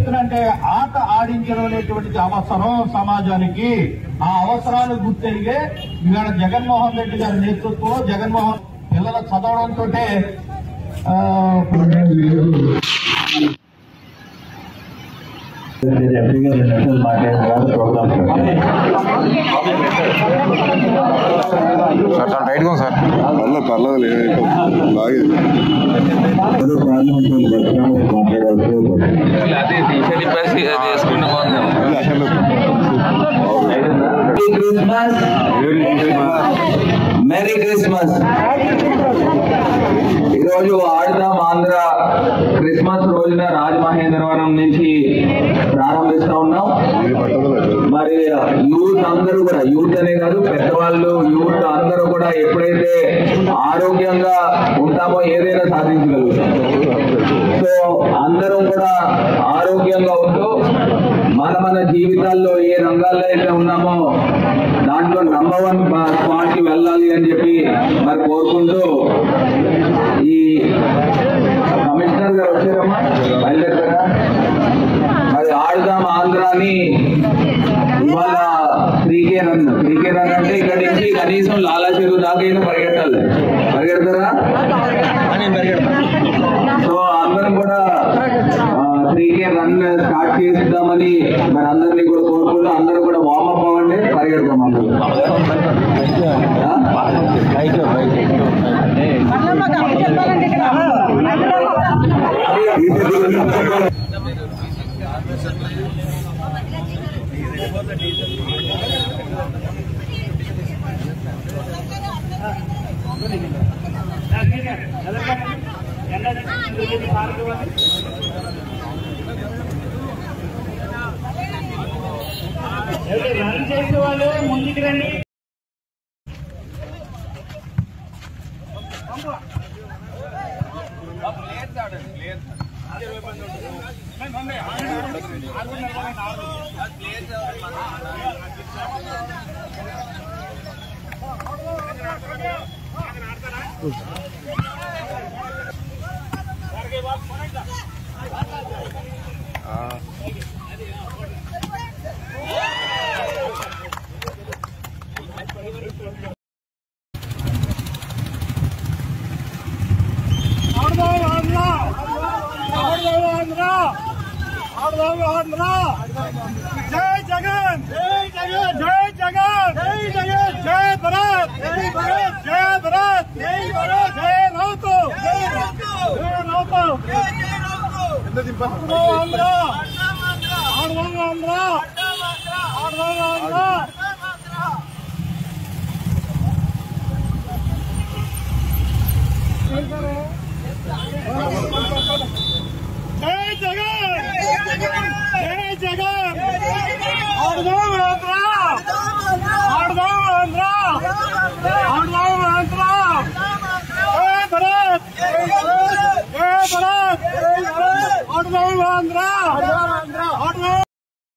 చెప్తున్నంటే ఆట ఆడించడం అనేటువంటిది అవసరం సమాజానికి. ఆ అవసరాలు గుర్తెరిగే ఇవాళ జగన్మోహన్ రెడ్డి గారి నేతృత్వంలో జగన్మోహన్ పిల్లల చదవడంతో మేరీ క్రిస్మస్. ఈరోజు ఆడదాం ఆంధ్ర క్రిస్మస్ రోజున రాజమహేంద్రవరం నుంచి ప్రారంభిస్తా ఉన్నాం. మరి యూత్ అందరూ కూడా, యూత్ అనే కాదు పెద్దవాళ్ళు, యూత్ అందరూ కూడా ఎప్పుడైతే ఆరోగ్యంగా ఉంటామో ఏదైనా సాధించగలుగుతాం. సో అందరం కూడా ఆరోగ్యంగా ఉంటూ మన జీవితాల్లో ఏ రంగాల్లో అయితే ఉన్నామో దాంట్లో నంబర్ 1 స్పాట్కి వెళ్ళాలి అని చెప్పి మరి కోరుకుంటూ, ఈ కమిషనర్ గారు వచ్చారమ్మా బయలుదేరారా? మరి ఆడుదాం ఆంధ్రాని ఇవాళ 3K రన్ అంటే ఇక్కడి నుంచి కనీసం లాలా చెరువు దాకైనా పరిగెడతారా? సో అందరం కూడా 3K రన్ స్టార్ట్ చేద్దామని మరి అందరినీ కూడా కోరుకుంటూ అందరూ కూడా వార్మప్ అవ్వండి, పరిగెడతాం అందరూ. రన్ చేసే వాళ్ళు ముందుకు రండి. जय जगन, जय जगन, जय जगन, जय जगन, जय भारत, जय भारत, जय भारत, जय भारत, जय राउतो, जय राउतो, जय राउतो, जय राउतो. आंध्रा, आंध्रा, आंध्रा, आंध्रा, आंध्रा. जय जगन, जय जगन, आडगांव आंध्रा, आडगांव आंध्रा, आडगांव आंध्रा. जय भारत, जय भारत, आडगांव आंध्रा.